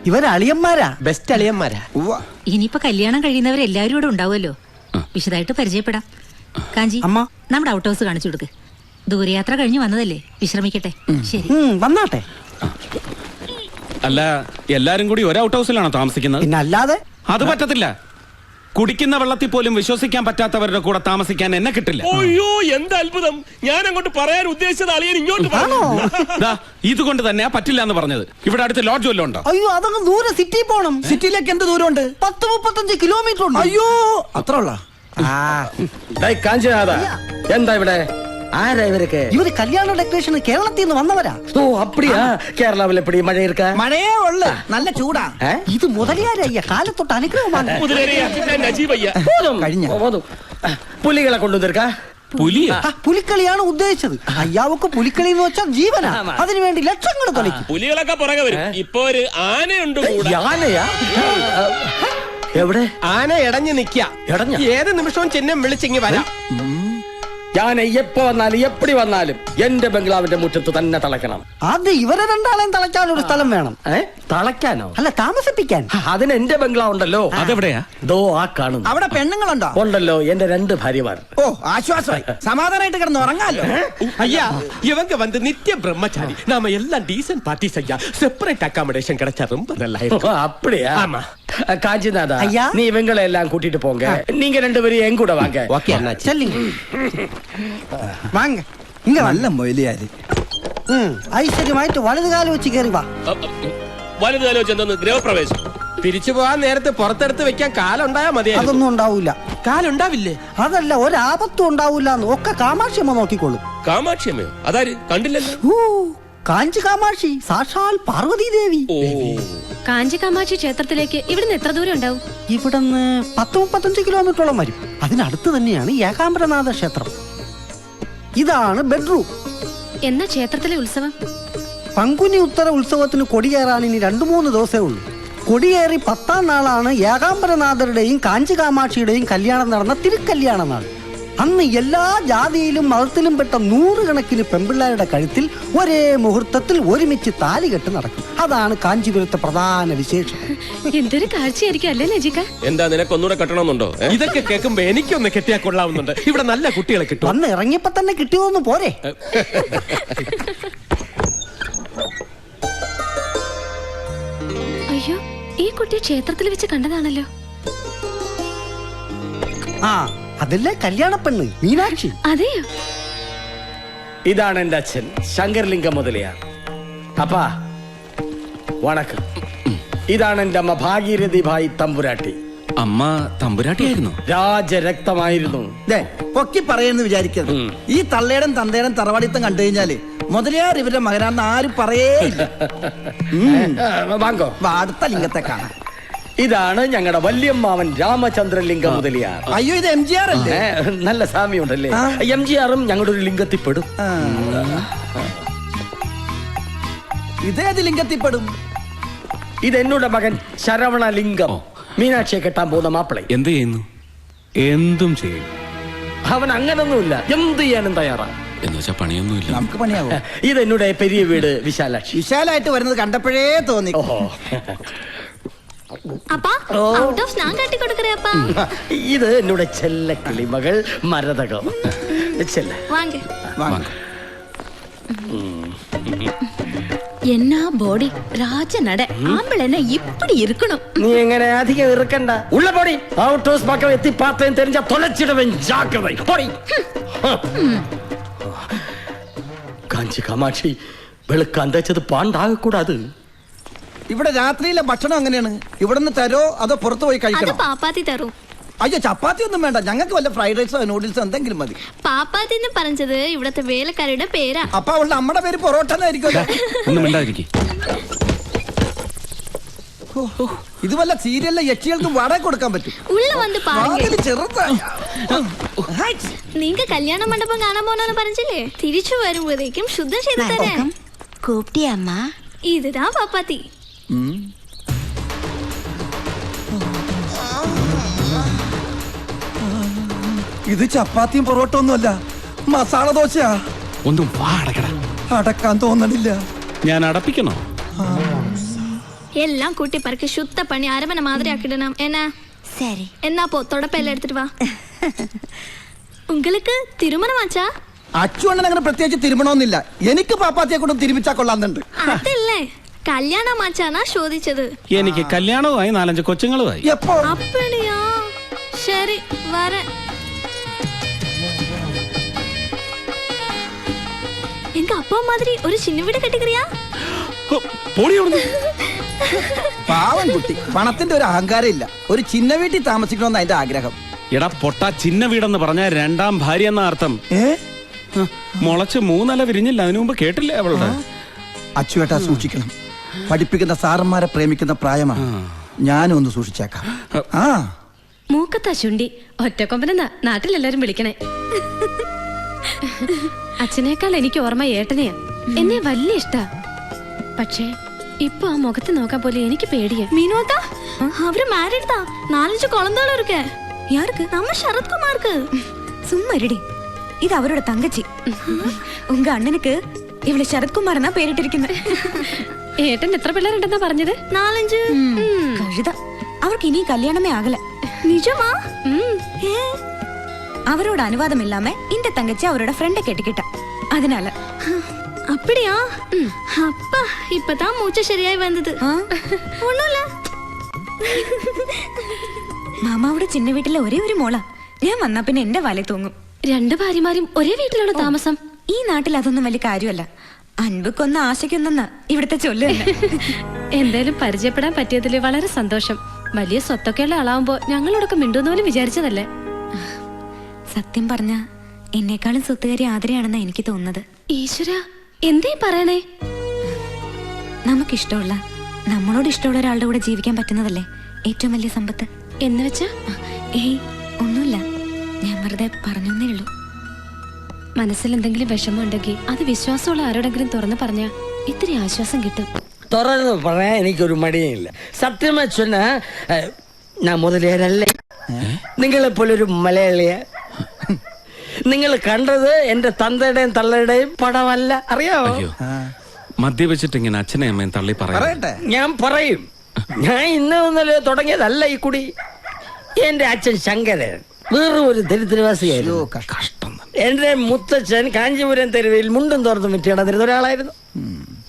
ഇവർ അളിയന്മാരാ, ബെസ്റ്റ് അളിയന്മാരാ. ഇനിയിപ്പോ കല്യാണം കഴിയുന്നവരെല്ലാരും ഇവിടെ ഉണ്ടാവുമല്ലോ. വിശദമായിട്ട് പരിചയപ്പെടാം. കാഞ്ചി, അമ്മ. നമ്മുടെ ഔട്ട് ഹൗസ് കാണിച്ചു കൊടുക്ക്. ദൂരയാത്ര കഴിഞ്ഞു വന്നതല്ലേ, വിശ്രമിക്കട്ടെ. ശരി, വന്നാട്ടെ. അല്ല, എല്ലാരും കൂടി ഒരു ഔട്ട് ഹൗസിലാണോ താമസിക്കുന്നത്? പിന്നെ അല്ലാതെ. അത് പറ്റത്തില്ല. കുടിക്കുന്ന വെള്ളത്തിൽ പോലും വിശ്വസിക്കാൻ പറ്റാത്തവരുടെ കൂടെ താമസിക്കാൻ എന്നെ കിട്ടില്ല. അയ്യോ, എന്ത് അത്ഭുതം! ഞാൻ അങ്ങോട്ട് പറയാൻ ഉദ്ദേശിച്ചത് അളിയൻ ഇങ്ങോട്ട് ഇതുകൊണ്ട് തന്നെയാ പറ്റില്ല എന്ന് പറഞ്ഞത്. ഇവിടെ അടുത്ത് ലോഡ്ജ് വല്ലതും ഉണ്ടോ? അയ്യോ, അതങ്ങ് ദൂരെ സിറ്റി പോണം. സിറ്റിയിലേക്ക് എന്ത് ദൂരമുണ്ട്? 10-35 കിലോമീറ്റർ ഉണ്ട്. അയ്യോ, അത്ര ഉള്ള. കാഞ്ചനാഥ, എന്താ ഇവിടെ? ആരാ ഇവരൊക്കെ? ഇവര് കല്യാണ ഡെക്കറേഷന് കേരളത്തിൽ നിന്ന് വന്നവരാ. ഓ, അപ്പടിയാ? കേരളാവിൽ എപ്പടി മഴ ഇരിക്ക? മഴയേ ഉള്ളു, നല്ല ചൂടാ. ഇത് മുതലിയാരയ്യ കാലത്തൊട്ട് അനുഗ്രഹമാണ്. കഴിഞ്ഞ പുലികളെ കൊണ്ടുവന്നിരിക്ക? പുലിയാ? പുലിക്കളിയാണ് ഉദ്ദേശിച്ചത്. അയ്യാവക്ക് പുലിക്കളി എന്ന് വെച്ചാൽ ജീവനാ. അതിനുവേണ്ടി ലക്ഷങ്ങൾ തൊലയ്ക്കും. പുലികളൊക്കെ പുറകെ വരും. ഇപ്പൊ ഒരു ആനയുണ്ട്. ആനയാ? എവിടെ? ആന ഇടഞ്ഞു നിക്ക. ഏത് നിമിഷവും ചിഹ്നം വിളിച്ചിങ്ങി വരാം. ഞാൻ എപ്പോ വന്നാലും എപ്പടി വന്നാലും എന്റെ ബംഗ്ലാവിന്റെ മുറ്റത്ത് തന്നെ തളയ്ക്കണം. അത് ഇവരെ രണ്ടാളെയും തളയ്ക്കാൻ ഒരു സ്ഥലം വേണം. തളയ്ക്കാനോ? അല്ല, താമസിപ്പിക്കാൻ. അതിന് എന്റെ ബംഗ്ലാവ് ഉണ്ടല്ലോ. അതെവിടെയാ? ദോ ആ കാണുന്നു. അവിടെ പെണ്ണുങ്ങളുണ്ടോ? ഉണ്ടല്ലോ, എന്റെ 2 ഭാര്യമാർ. ഓ, ആശ്വാസമായി. സമാധാനമായിട്ട് കിടന്ന് ഉറങ്ങാലോ. ஐயா, இவங்க வந்து நித்திய பிரம்மச்சாரி. நாம எல்லாம் டீசன்ட் பார்ட்டிஸ் ஐயா. செப்பரேட் அகாமடேஷன் கிடைச்சா ரொம்ப நல்லா இருக்கும். அப்படியா? ஆமா. காஞ்சிநாதா, ஐயா. நீ இவங்களை எல்லாம் கூட்டிட்டு போங்க. நீங்க 2 பேரும் என் கூட வாங்க. ஓகே அண்ணா. ചെല്ലിങ് വാങ്ങ. ഇങ്ങ നല്ല മൊയിലിയാര്. ഐശ്വര്യമായിട്ട് വലതുകാലം വെച്ച് കയറി വാ. വലുത് ആലോചിച്ചെന്തോന്ന് ഗൃഹപ്രവേശം. തിരിച്ചു പോകാൻ നേരത്തെ പുറത്തെടുത്ത് വെക്കാൻ കാലുണ്ടായാ മതി. അതൊന്നും ഉണ്ടാവൂല. കാലുണ്ടാവില്ലേ? അതല്ല, ഒരാപത്തും ഉണ്ടാവൂല. ഒക്കെ കാമാക്ഷിയമ്മ നോക്കിക്കോളും. കാമാക്ഷിയമ്മയോ? അതാര്? കണ്ടില്ലല്ലോ. കാഞ്ചി കാമാക്ഷി, സാക്ഷാൽ പാർവതി ദേവി. കാഞ്ചി കാമാക്ഷി ക്ഷേത്രത്തിലേക്ക് ഇവിടുന്ന് എത്ര ദൂരം ഉണ്ടാവും? ഇവിടുന്ന് 10-35 കിലോമീറ്ററോളം വരും. അതിനടുത്ത് തന്നെയാണ് ഏകാംബരനാഥ ക്ഷേത്രം. ഇതാണ് ബെഡ്റൂം. എന്നാ ക്ഷേത്രത്തിലെ ഉത്സവം? പങ്കുനി ഉത്തര ഉത്സവത്തിന് കൊടിയേറാൻ ഇനി 2-3 ദിവസമേ ഉള്ളൂ. കൊടിയേറി 10ാം നാളാണ് ഏകാംബരനാഥരുടെയും കാഞ്ചി കാമാക്ഷിയുടെയും കല്യാണം നടന്ന തിരുക്കല്യാണ നാൾ. അന്ന് എല്ലാ ജാതിയിലും മതത്തിലും പെട്ട 100 കണക്കിന് പെൺപിള്ളേരുടെ കഴുത്തിൽ ഒരേ മുഹൂർത്തത്തിൽ ഒരുമിച്ച് താലികെട്ട് നടക്കും. അതാണ് കാഞ്ചീപുരത്തെ പ്രധാന വിശേഷം. എന്തൊരു കാഴ്ചയായിരിക്കും അല്ലേ നജിക? എന്താ, നിനക്ക് ഒന്നുകൂടെ കെട്ടണമെന്നുണ്ടോ? ഇതൊക്കെ കേൾക്കുമ്പോ എനിക്കൊന്ന് കെട്ടിയാ കൊള്ളാവുന്നുണ്ട്. ഇവിടെ നല്ല കുട്ടികളെ കിട്ടും. വന്ന് ഇറങ്ങിയപ്പോ തന്നെ കിട്ടിയോന്ന് പോരെ. അയ്യോ, ഈ കുട്ടിയെ ക്ഷേത്രത്തിൽ വെച്ച് കണ്ടതാണല്ലോ. അതല്ലേ കല്യാണ പെണ്ണ് മീനാക്ഷി. അതെയോ? ഇതാണ് എന്റെ അച്ഛൻ ശങ്കർലിംഗം മുതലിയാർ. അപ്പാ വണക്കം. ഇതാണ് എന്റെ അമ്മ ഭാഗീരഥി ഭായി തമ്പുരാട്ടി. അമ്മ തമ്പുരാട്ടിയായിരുന്നു? രാജരക്തമായിരുന്നു. പൊക്കി പറയുന്നു വിചാരിക്കരുത്. ഈ തള്ളേടൻ തന്തേടൻ തറവാടിത്തം കണ്ടു കഴിഞ്ഞാല് മുതലിയാർ ഇവരുടെ മകനാണെന്ന് ആരും പറയേ. വാങ്ങോ, അടുത്ത ലിംഗത്തെ കാണാം. ഇതാണ് ഞങ്ങളുടെ വല്യമ്മാവൻ രാമചന്ദ്രലിംഗം മുതലിയാർ. അയ്യോ, ഇത് MGR അല്ലേ? നല്ല സാമ്യമുണ്ടല്ലേ? MGRും ഞങ്ങളുടെ ഒരു ലിംഗത്തിൽപ്പെടും. ഇതേത് ലിംഗത്തിൽപ്പെടും? ഇത് എന്നോട് മകൻ ശരവണലിംഗം, മീനാക്ഷിയെ കെട്ടാൻ പോകുന്ന മാപ്പിളെ. എന്ത് ചെയ്യുന്നു? എന്തും ചെയ്യും. അവൻ അങ്ങനൊന്നുമില്ല, എന്ത് ചെയ്യാനും തയ്യാറാണ്. എന്ന് വെച്ചാ പണിയൊന്നുമില്ല. നമുക്ക് പണിയാവോ? ഇത് എന്നോട് പെരിയ വീട് വിശാലാക്ഷി. വിശാലായിട്ട് വരുന്നത് കണ്ടപ്പോഴേ തോന്നി. അപ്പാ, ഔട്ട് ഓഫ് ഞാൻ കാട്ടി കൊടുക്കറേ അപ്പാ. ഇത് എന്നോട് ചെല്ല കിളിമകൾ മരതകം. ചെല്ല വാങ്ങ. എന്നാ ബോഡി രാജനട. ആമ്പിളെന്നെ ഇപ്പടി ഇരിക്കണം. നീ എങ്ങനെ അധികം ഇറുക്കണ്ട. ഉള്ള പൊടി ഔട്ട് ഹൗസ് പക്കം എത്തി പാത്തേം തെരഞ്ഞ തൊലച്ചിടവൻ ജാഗ്രത. കാഞ്ചി കാമാക്ഷി, വെളുക്കാൻ തേച്ചത് പാണ്ടാകക്കൂടാത്. ഇവിടെ രാത്രിയിലെ ഭക്ഷണം എങ്ങനെയാണ്? ഇവിടുന്ന് തരോ അതോ പുറത്തു പോയി കഴിക്കണോ? പാപ്പാത്തി തരും. അയ്യോ, ചപ്പാത്തി ഒന്നും വേണ്ട. ഞങ്ങൾക്ക് വല്ല ഫ്രൈഡ് റൈസോ നൂഡിൽസോ എന്തെങ്കിലും മതി. പാപ്പാത്തി എന്ന് പറഞ്ഞത് ഇവിടത്തെ വേലക്കാരുടെ പേരാ. അപ്പൊ അവളുടെ അമ്മയുടെ പേര് പൊറോട്ട എന്നായിരിക്കുമല്ലോ. ഒന്നും മിണ്ടാതിരിക്ക്. ഇത് വല്ല സീരിയലിലെ യക്ഷികൾക്ക് വാടക കൊടുക്കാൻ പറ്റും. ഉള്ള വന്ന് പാരുங்க. ചെറുതായി നീങ്ക കല്യാണ മണ്ഡപം കാണാൻ പോണെന്ന് പറഞ്ഞില്ലേ? തിരിച്ചു വരുമ്പോഴേക്കും ശുദ്ധം ചെയ്ത് തരാം. കൂപ്പിട്ടിയമ്മ. ഇതാ പാപ്പാത്തി. ഇത് ചപ്പാത്തിയും പൊറോട്ട ഒന്നുമല്ല, മസാല ദോശയാ. ഒന്നും വാ, അടക്കട. അടക്കാൻ തോന്നണില്ല. ഞാൻ അടപ്പിക്കണോ? எல்லாம் கூட்டி பறக்க சுத்த பண்ணி அரமனை மாதிரி ஆக்கிடணும் என்ன சரி. என்ன போ தொடப்பெல்லாம் எடுத்துட்டு வா. உங்களுக்கு திருமணமாச்சா? അച്ചുവണ്ണൻ അങ്ങനെ പ്രത്യേകിച്ച് തിരുമണമെന്നില്ല. എനിക്ക് പാപ്പാത്തിയെ കൊണ്ട് തിരുമിച്ചാ കൊള്ളാന്നുണ്ട്. അതല്ലേ കല്യാണമാച്ചാനാ ചോദിച്ചത്. എനിക്ക് കല്യാണവുമായി 4-5 കൊച്ചുങ്ങളുമായി. എപ്പോ? அப்படியா? சரி வரேன். எங்க அப்பா மாதிரி ஒரு சின்ன வீடு கட்டிக்கிறியா? പോടി അവിടുന്ന്. പാവം കുട്ടി, പണത്തിന്റെ ഒരു അഹങ്കാരം ഇല്ല. ഒരു ചിന്ന വീട്ടിൽ താമസിക്കണമെന്ന് അതിന്റെ ആഗ്രഹം. എടാ പൊട്ട, ചിന്ന വീടെന്ന് പറഞ്ഞ 2ാം ഭാര്യ എന്ന അർത്ഥം. മുളച്ച് 3 നില വിരിഞ്ഞില്ല, അതിനു മുമ്പ് കേട്ടില്ലേ അവളുടെ? അച്ചുവേട്ടാ സൂക്ഷിക്കണം. പഠിപ്പിക്കുന്ന സാറന്മാരെ പ്രേമിക്കുന്ന പ്രായമാണ്. ഞാനും ഒന്ന് സൂക്ഷിച്ചേക്കാം. ആ മൂക്കത്താ ചുണ്ടി ഒറ്റക്കൊമ്പനെന്നാ നാട്ടിലെല്ലാരും വിളിക്കണേ. അച്ഛനേക്കാൾ എനിക്ക് ഓർമ്മ ഏട്ടനെയാ. എന്നെ വലിയ ഇഷ്ടാ. പക്ഷേ ഇപ്പൊ ആ മുഖത്ത് നോക്കാൻ പോലെ എനിക്ക് പേടിയാ. மீனோதா அவரு மேரிட் தான். 4-5 குழந்தைகளும் இருக்கு. யாருக்கு? நம்ம சரத்குமாருக்கு. சும்மா இருடி. இது அவரோட தங்கச்சி. உங்க அண்ணனுக்கு இவளை சரத்குமார் தான் பேரிட்டிருக்குது. ഏട്ടൻ എത്ര പിള്ളേരുണ്ടെന്നാ പറഞ്ഞത്? 4-5. கழுதா. அவருக்கு இனி கல்யாணமே ஆகல. நிஜமா? அவரோட அனுவாதம் இல்லாம இந்த தங்கச்சி அவரோட ஃப்ரெண்ட கேட்டுக்கிட்டா. அதனால அப்படியா? அப்பா இப்பதான் மூச்சு சரியாய் வந்தது. ஒண்ணும் இல்ல. മാമാവിടെ ചിന്ന വീട്ടിലെ ഒരേ ഒരു മോളാ. ഞാൻ വന്നാ പിന്നെ എന്റെ വല തൂങ്ങും. 2 ഭാര്യമാരും ഒരേ വീട്ടിലാണ് താമസം. ഈ നാട്ടിൽ അതൊന്നും വലിയ കാര്യമല്ല. അൻപക്കൊന്ന് ആശയ്ക്കൊന്നെന്നാ ഇവിടുത്തെ ചൊല്ല്. എന്തായാലും പരിചയപ്പെടാൻ പറ്റിയതിൽ വളരെ സന്തോഷം. വലിയ സ്വത്തൊക്കെയുള്ള ആളാവുമ്പോ ഞങ്ങളോടൊക്കെ മിണ്ടുന്ന പോലും വിചാരിച്ചതല്ലേ. സത്യം പറഞ്ഞ എന്നെക്കാളും സ്വത്തുകാരി ആദരയാണെന്നാ എനിക്ക് തോന്നുന്നത്. ഈശ്വര, എന്തേ പറയണേ? നമുക്കിഷ്ടമുള്ള, നമ്മളോട് ഇഷ്ടമുള്ള ഒരാളുടെ കൂടെ ജീവിക്കാൻ പറ്റുന്നതല്ലേ ഏറ്റവും വലിയ സമ്പത്ത്. എന്ന് വെച്ചാ? ഏയ് ഒന്നുമില്ല, ഞാൻ വെറുതെ പറഞ്ഞേ ഉള്ളൂ. മനസ്സിൽ എന്തെങ്കിലും വിഷമം ഉണ്ടെങ്കിൽ അത് വിശ്വാസമുള്ള ആരോടെങ്കിലും തുറന്നു പറഞ്ഞാ ഇത്തിരി ആശ്വാസം കിട്ടും. തുറന്ന് പറയാൻ എനിക്കൊരു മടിയില്ല. സത്യമായി சொன்ன ഞാൻ മുതലേരല്ലേ. നിങ്ങളെപ്പോലൊരു മലയാളിയെ നിങ്ങൾ കണ്ടത് എന്റെ തന്തയുടെയും തള്ളയുടെയും പടമല്ല, അറിയാവോ? മദ്യപിച്ചിട്ട് ഇങ്ങനെ അച്ഛനെയും അമ്മയും തള്ളി പറയാം. പറയട്ടെ. ഞാൻ പറയും. ഞാൻ ഇന്നലെ തുടങ്ങിയതല്ല ഈ കുടി. എന്റെ അച്ഛൻ ശങ്കരൻ വേറെ ഒരു ദരിദ്രവാസിയായിരുന്നു. കഷ്ടം. എന്റെ മുത്തച്ഛൻ കാഞ്ചീപുരം തെരുവിൽ മുണ്ടും തോർത്തും വിറ്റ് നടന്നിരുന്ന ഒരാളായിരുന്നു.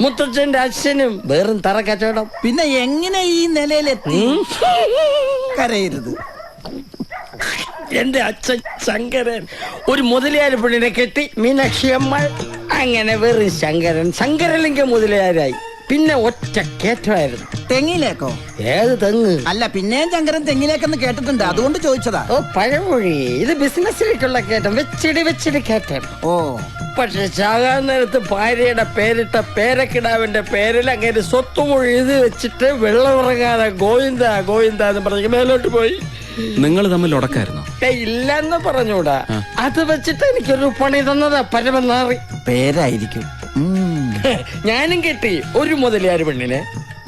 മുത്തച്ഛന്റെ അച്ഛനും വേറും തറ കച്ചവടം. പിന്നെ എങ്ങനെ ഈ നിലയിലെത്തി? കരയരുത്. എന്റെ അച്ഛൻ ശങ്കരൻ ഒരു മുതലയാര് പെണ്ണിനെ കെട്ടി, മീനാക്ഷി അമ്മ. അങ്ങനെ വെറും ശങ്കരലിംഗ മുതലയാരായി. പിന്നെ ഒറ്റ കേറ്റമായിരുന്നു. തെങ്ങിലേക്കോ? ഏത് തെങ്ങ്? അല്ല, പിന്നെയും ശങ്കരൻ തെങ്ങിലേക്കെന്ന് കേട്ടിട്ടുണ്ട്, അതുകൊണ്ട് ചോദിച്ചതാ. ഓ പഴമൊഴി. ഇത് ബിസിനസ്സിലേക്കുള്ള കയറ്റം. വെച്ചിടി കയറ്റം. ഓ, പക്ഷെ ചാകാൻ നേരത്ത് ഭാര്യയുടെ പേരിട്ട പേരക്കിടാവിന്റെ പേരിൽ അങ്ങനെ സ്വത്തുമൊഴി എഴുതി വെച്ചിട്ട് വെള്ളമിറങ്ങാതെ ഗോവിന്ദ ഗോവിന്ദ എന്ന് പറഞ്ഞ് മേലോട്ട് പോയി. നിങ്ങൾ തമ്മിൽ ഉടക്കായിരുന്നു? ഇല്ലെന്ന് പറഞ്ഞൂടാ. അത് വെച്ചിട്ട് എനിക്കൊരു പണി തന്നതാ പരമനാറി. പേരായിരിക്കും. ഞാനും കിട്ടി ഒരു മുതലയാര് പെണ്ണിനെ.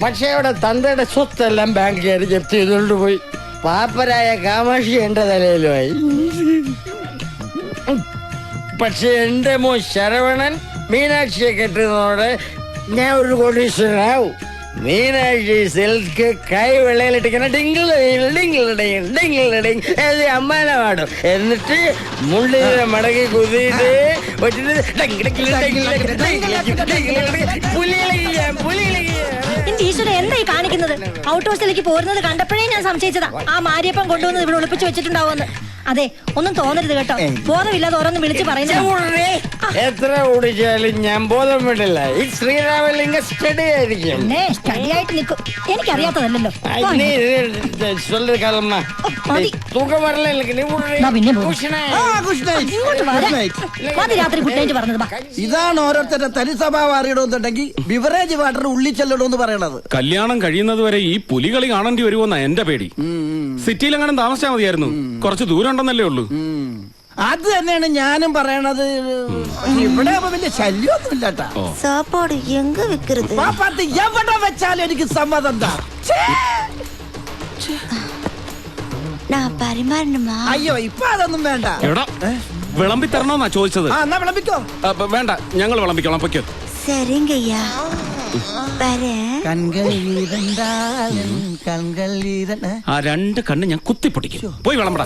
പക്ഷെ അവിടെ തന്തയുടെ സ്വത്തെല്ലാം ബാങ്കുകാർ ജപ്തി ചെയ്തുകൊണ്ട് പോയി. പാപ്പരായ കാമാക്ഷി എന്റെ തലയിലുമായി. പക്ഷെ എന്റെ മോൻ ശരവണൻ മീനാക്ഷിയെ കെട്ടുന്നതോടെ ഞാൻ ഒരു കോടീശ്വരനാവും. മീനാക്ഷി സിൽക്ക് കൈ വെള്ളയിലിട്ടിങ്ങനെ അമ്മാന പാടും. എന്നിട്ട് മുള്ളിനെ മടക്കി കുതിയിട്ട് എന്തായി കാണിക്കുന്നത്? ഔട്ട് ഹൗസിലേക്ക് പോരുന്നത് കണ്ടപ്പോഴേ ഞാൻ സംശയിച്ചതാ ആ മാരിയപ്പം കൊണ്ടുവന്ന് ഇവിടെ ഒളിപ്പിച്ചു വെച്ചിട്ടുണ്ടാവുമെന്ന്. അതെ, ഒന്നും തോന്നരുത് കേട്ടോ. ബോധമില്ലാതെ ഓരോന്നും വിളിച്ച് പറയുന്നത്. എത്ര ഓടിച്ചാലും ഞാൻ ബോധം വിടില്ല. ഈ ശ്രീരാമലിംഗ സ്റ്റഡി ആയിരിക്കും. സ്റ്റഡിയായിട്ട് നിൽക്കും. എനിക്കറിയാത്തതല്ലോ. തൂക്കം വരല. രാത്രി ഗുഡ് നൈറ്റ് പറഞ്ഞത്. ഇതാണ് ഓരോരുത്തരുടെ തനി സ്വഭാവം അറിയണമെന്നുണ്ടെങ്കിൽ ബിവറേജ് വാട്ടർ ഉള്ളിൽ ചെല്ലണമെന്ന് പറയണത്. കല്യാണം കഴിയുന്നത് വരെ ഈ പുലികളി കാണേണ്ടി വരുമോന്നാ എന്റെ പേടി. സിറ്റിയിലെങ്ങനെ താമസിച്ചാൽ മതിയായിരുന്നു. കുറച്ച് ദൂരം ഉണ്ടെന്നല്ലേ ഉള്ളൂ. അത് തന്നെയാണ് ഞാനും പറയണത്. ഇവിടെ വലിയ ശല്യമൊന്നുമില്ല. സാപ്പാട് എങ്ക വെക്കരുത്. എവിടെ വെച്ചാലും എനിക്ക് സമ്മതം. അയ്യോ, ഇപ്പൊ അതൊന്നും വേണ്ട. എടാ, വിളമ്പി തരണോന്നാ ചോദിച്ചത്. എന്നാ വിളമ്പിക്കോ. വേണ്ട, ഞങ്ങൾ വിളമ്പിക്കോളാം. പൊയ്ക്കോ. ശരിങ്കയ്യാ. കൺകൾ കൺകൾ ആ രണ്ട് കണ്ണ് ഞാൻ കുത്തിപ്പൊട്ടിക്കും. പോയി വിളമ്പട.